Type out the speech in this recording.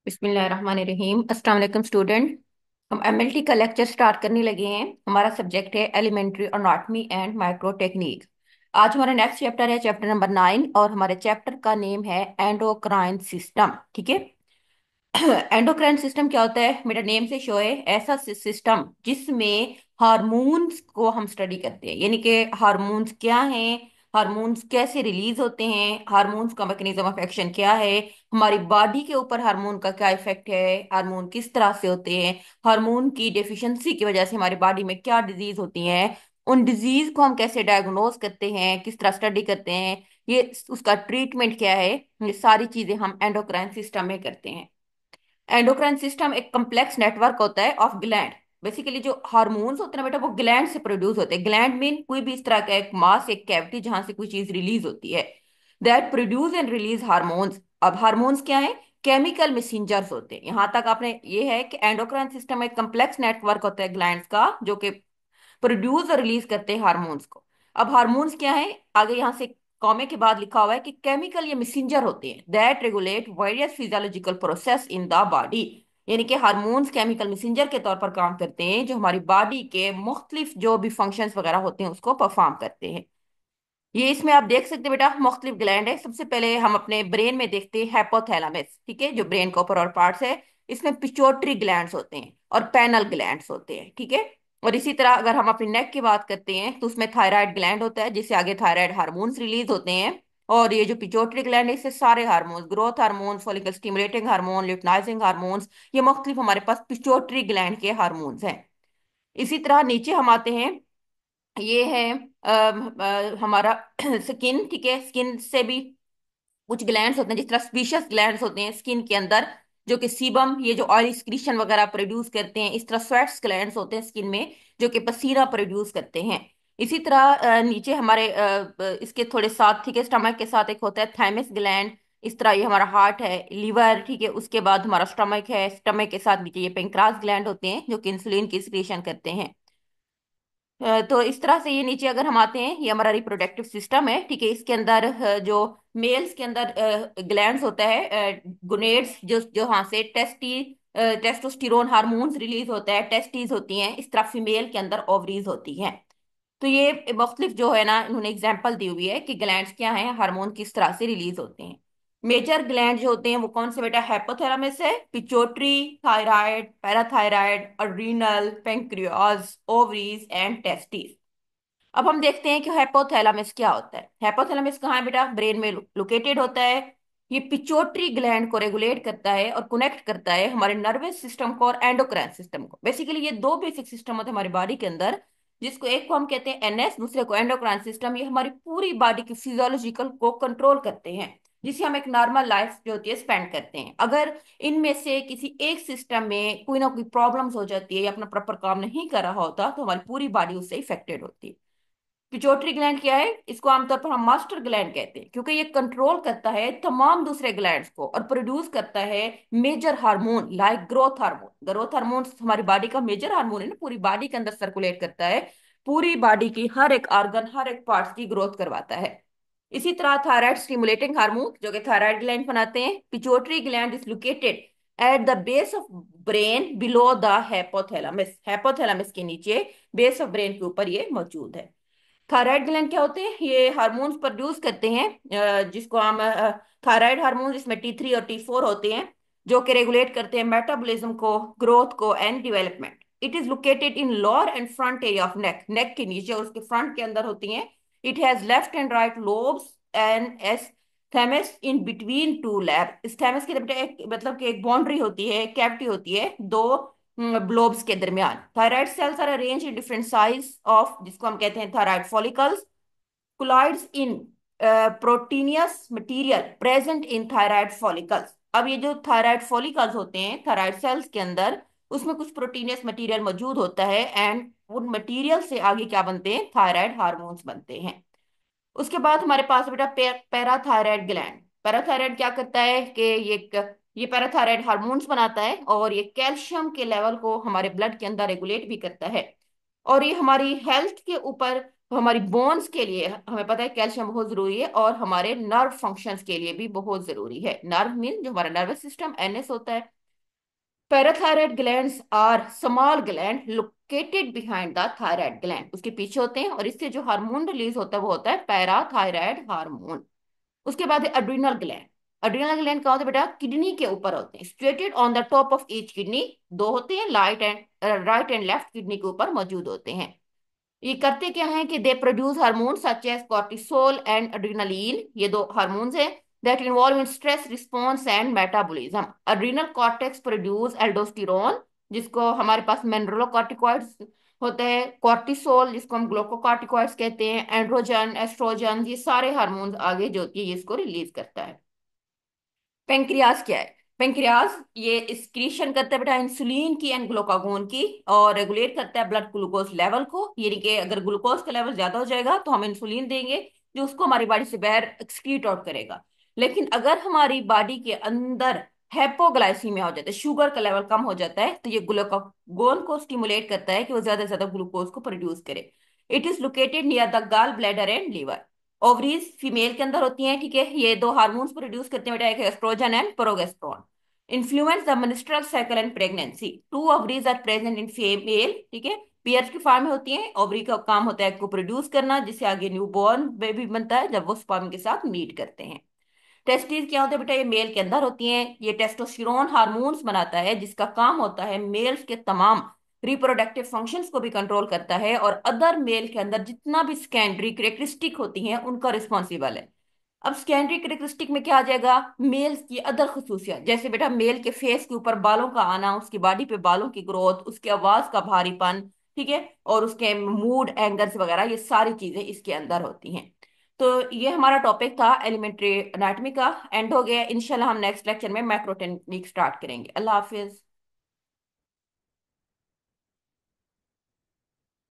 बिस्मिल्लाहिर्रहमानिर्रहीम। अस्सलाम वालेकुम स्टूडेंट। हम एमएलटी का लेक्चर स्टार्ट करने लगे हैं। हमारा सब्जेक्ट है elementary anatomy and micro technique. आज हमारा नेक्स्ट चैप्टर है चैप्टर नंबर 9 और हमारे चैप्टर का नेम है एंडोक्राइन सिस्टम। ठीक है। एंडोक्राइन सिस्टम क्या होता है? मेरा नेम से शो है ऐसा सिस्टम जिसमें हार्मोन्स को हम स्टडी करते हैं, यानी कि हार्मोन्स क्या हैं, हार्मोन्स कैसे रिलीज होते हैं, हार्मोन्स का मैकेनिज्म ऑफ एक्शन क्या है, हमारी बॉडी के ऊपर हार्मोन का क्या इफेक्ट है, हार्मोन किस तरह से होते हैं, हार्मोन की डेफिशिएंसी की वजह से हमारी बॉडी में क्या डिजीज होती हैं, उन डिजीज को हम कैसे डायग्नोज करते हैं, किस तरह स्टडी करते हैं, ये उसका ट्रीटमेंट क्या है, ये सारी चीजें हम एंडोक्राइन सिस्टम में करते हैं। एंडोक्राइन सिस्टम एक कम्प्लेक्स नेटवर्क होता है ऑफ ग्लैंड। बेसिकली जो हार्मोन्स होते हैं ना बेटा, वो ग्लैंड से प्रोड्यूस होते हैं। ग्लैंड मीन कोई भी इस तरह का एक मास, एक कैविटी जहां से कोई चीज रिलीज होती है, that produce and release hormones. अब हार्मोन्स क्या है? केमिकल मैसेंजर्स होते हैं। यहां तक आपने ये है कि एंडोक्राइन सिस्टम एक कम्प्लेक्स नेटवर्क होता है ग्लैंड्स का, जो कि प्रोड्यूस और रिलीज करते हैं हार्मोन्स को। अब हार्मोन्स क्या है? आगे यहाँ से कॉमे के बाद लिखा हुआ है कि केमिकल ये मैसेंजर होते हैं that regulate various physiological process in the body. यानी कि हार्मोन्स केमिकल मैसेंजर के तौर पर काम करते हैं, जो हमारी बॉडी के मुख्तलिफ जो भी फंक्शंस वगैरह होते हैं उसको परफॉर्म करते हैं। ये इसमें आप देख सकते हैं बेटा, मुख्तलिफ ग्लैंड है। सबसे पहले हम अपने ब्रेन में देखते हैं हैपोथैलेमस, ठीक है, जो ब्रेन का ऊपर और पार्ट्स है। इसमें पिट्यूटरी ग्लैंड्स होते हैं और पैनल ग्लैंड्स होते हैं, ठीक है। और इसी तरह अगर हम अपने नेक की बात करते हैं तो उसमें थायराइड ग्लैंड होता है, जिससे आगे थायराइड हार्मोन्स रिलीज होते हैं। और ये जो पिट्यूटरी ग्लैंड है, इससे सारे hormones, growth hormones, follicle stimulating hormone, luteinising hormones, ये मुख्तलिफ हमारे पास पिट्यूटरी ग्लैंड के हार्मोन्स हैं। इसी तरह नीचे हम आते हैं, ये है हमारा स्किन, ठीक है। स्किन से भी कुछ ग्लैंड्स होते हैं, जिस तरह स्पीशियस ग्लैंड्स होते हैं स्किन के अंदर, जो कि सीबम, ये जो ऑयल एक्सक्रीशन वगैरह प्रोड्यूस करते हैं। इस तरह स्वेट्स ग्लैंड्स होते हैं स्किन में, जो कि पसीना प्रोड्यूस करते हैं। इसी तरह नीचे हमारे इसके थोड़े साथ, ठीक है, स्टमक के साथ एक होता है थाइमस ग्लैंड। इस तरह ये हमारा हार्ट है, लीवर, ठीक है, उसके बाद हमारा स्टमक है। स्टमक के साथ नीचे ये पेंक्रास ग्लैंड होते हैं, जो कि इंसुलिन की सिक्रीशन करते हैं। तो इस तरह से ये नीचे अगर हम आते हैं, ये हमारा रिप्रोडक्टिव सिस्टम है, ठीक है। इसके अंदर जो मेल्स के अंदर ग्लैंड्स होता है, गुनेड्स, जो जहाँ से टेस्टोस्टिरोन हार्मोन्स रिलीज होता है, टेस्टीज होती हैं। इस तरह फीमेल के अंदर ओवरीज होती हैं। तो ये मुख्तलिफ जो है ना, इन्होंने एग्जाम्पल दी हुई है कि ग्लैंड्स क्या हैं, हार्मोन किस तरह से रिलीज होते हैं। मेजर ग्लैंड जो होते हैं वो कौन से बेटा? हाइपोथैलेमस है, pituitary, thyroid, parathyroid, adrenal, pancreas, ovaries and testis. अब हम देखते हैं कि हाइपोथैलेमस क्या होता है। हाइपोथैलेमस कहाँ है बेटा? ब्रेन में लोकेटेड होता है। ये पिट्यूटरी ग्लैंड को रेगुलेट करता है और कनेक्ट करता है हमारे नर्वस सिस्टम को और एंडोक्राइन सिस्टम को। बेसिकली ये दो बेसिक सिस्टम होते हैं हमारी बॉडी के अंदर, जिसको एक को हम कहते हैं एनएस, दूसरे को एंडोक्राइन सिस्टम। ये हमारी पूरी बॉडी की फिजियोलॉजिकल को कंट्रोल करते हैं, जिससे हम एक नॉर्मल लाइफ जो होती है स्पेंड करते हैं। अगर इनमें से किसी एक सिस्टम में कोई ना कोई प्रॉब्लम्स हो जाती है या अपना प्रॉपर काम नहीं कर रहा होता, तो हमारी पूरी बॉडी उससे इफेक्टेड होती है। पिट्यूटरी ग्लैंड क्या है? इसको आमतौर पर हम मास्टर ग्लैंड कहते हैं, क्योंकि ये कंट्रोल करता है तमाम दूसरे ग्लैंड्स को और प्रोड्यूस करता है major hormone like growth hormone. Growth hormone हमारी बॉडी का मेजर हार्मोन है ना, पूरी बॉडी के अंदर सर्कुलेट करता है, पूरी बॉडी की हर एक ऑर्गन, हर एक पार्ट्स की ग्रोथ करवाता है। इसी तरह थायराइड स्टिमुलेटिंग हार्मोन, जो कि थायराइड ग्लैंड बनाते हैं। Pituitary gland is located at the base of brain below the hypothalamus. Hypothalamus के नीचे बेस ऑफ ब्रेन के ऊपर ये मौजूद है। थायराइड ग्लैंड क्या होते हैं? ये हार्मोन्स प्रोड्यूस करते हैं, जिसको हम थायराइड हार्मोन, जिसमें T3 और T4 होते हैं, जो कि रेगुलेट करते हैं मेटाबॉलिज्म को, ग्रोथ को and development. It is located in lower and front area of neck, neck के नीचे और उसके फ्रंट के अंदर होती हैं। It has left and right lobes and isthmus in between two lobe. इस थैमस के एक मतलब कि एक बाउंड्री होती है, कैविटी होती है दो ब्लोब्स के दरमियान। Thyroid cells are arranged in different size of, जिसको हम कहते हैं thyroid follicles, colloids in proteinous material present in thyroid follicles। अब ये जो थायराइड फॉलिकल्स होते हैं थायराइड सेल्स के अंदर, उसमें कुछ प्रोटीनियस मटेरियल मौजूद होता है, एंड उन मटेरियल से आगे क्या बनते हैं? थायराइड हार्मोन्स बनते हैं। उसके बाद हमारे पास बेटा पैराथायराइड ग्लैंड। पैराथायराइड क्या करता है कि ये पैराथायराइड हार्मोन्स बनाता है, और ये कैल्शियम के लेवल को हमारे ब्लड के अंदर रेगुलेट भी करता है। और ये हमारी हेल्थ के ऊपर तो हमारी बोन्स के लिए हमें पता है कैल्शियम बहुत जरूरी है, और हमारे नर्व फंक्शंस के लिए भी बहुत जरूरी है। नर्व मीन जो हमारा नर्वस सिस्टम, एनएस होता है। Parathyroid glands are small gland located behind the thyroid gland, उसके पीछे होते हैं, और इससे जो हार्मोन रिलीज होता है वो होता है पैराथायराइड हार्मोन। उसके बाद है अड्रीनल ग्लैंड। अड्रीनल ग्लैंड कहाँ होते हैं बेटा? किडनी के ऊपर होते हैं, situated on the top of each kidney. दो होते हैं, राइट एंड लेफ्ट किडनी के ऊपर मौजूद होते हैं। ये करते क्या है कि they produce hormone such as cortisol and adrenaline, ये दो हार्मोन्स हैं that involve in stress response and metabolism. Adrenal cortex produce aldosterone, जिसको हमारे पास मेनरोलोकॉर्टिकॉइड्स होते हैं, कॉर्टिसोल जिसको हम ग्लूकोकॉर्टिकॉइड्स कहते हैं, एंड्रोजन, एस्ट्रोजन, ये सारे हार्मोन्स आगे जो होती है ये इसको रिलीज करता है। पेंक्रियाज क्या है? पेंक्रियाज ये एक्सक्रीशन करता है बेटा इंसुलिन की एंड ग्लूकागोन की, और रेगुलेट करता है ब्लड ग्लूकोज लेवल को। यानी कि अगर ग्लूकोज का लेवल ज्यादा हो जाएगा तो हम इंसुलिन देंगे, जो उसको हमारी बॉडी से बाहर एक्सक्रीट आउट करेगा। लेकिन अगर हमारी बॉडी के अंदर हाइपोग्लाइसीमिया हो जाता है, शुगर का लेवल कम हो जाता है, तो ये ग्लूकागोन को स्टिमुलेट करता है कि वो ज्यादा से ज्यादा ग्लूकोज को प्रोड्यूस करे। It is located near the gall bladder and liver. Ovaries female के अंदर होती हैं, ठीक है, ये दो हार्मोन्स प्रोड्यूस करते हैं बेटा, एक estrogen and progesterone. Influence the menstrual cycle and pregnancy. Two ovaries are present in female, ठीक है, पेयर की फॉर्म में होती हैं। ओवरी का काम होता है को प्रोड्यूस करना, जिससे आगे न्यू बॉर्न बेबी बनता है जब वो स्पर्म के साथ मीट करते हैं। टेस्टिस क्या होते हैं बेटा? ये मेल के अंदर होती हैं। ये टेस्टोस्टेरोन हार्मोन्स बनाता है, जिसका काम होता है मेल्स के तमाम रिप्रोडक्टिव फंक्शंस को भी कंट्रोल करता है, और अदर मेल के अंदर जितना भी सेकेंडरी करेक्टरिस्टिक होती हैं उनका रिस्पॉन्सिबल है। अब सेकेंडरी करेक्टरिस्टिक में क्या आ जाएगा? मेल्स की अदर खसूसियात, जैसे बेटा मेल के फेस के ऊपर बालों का आना, उसकी बॉडी पे बालों की ग्रोथ, उसकी आवाज का भारीपन, ठीक है, और उसके मूड एंगर्स वगैरह, ये सारी चीजें इसके अंदर होती हैं। तो ये हमारा टॉपिक था एलिमेंट्री एनाटॉमी का, एंड हो गया। इंशाल्लाह हम नेक्स्ट लेक्चर में मैक्रो टेक्निक स्टार्ट करेंगे। अल्लाह हाफिज।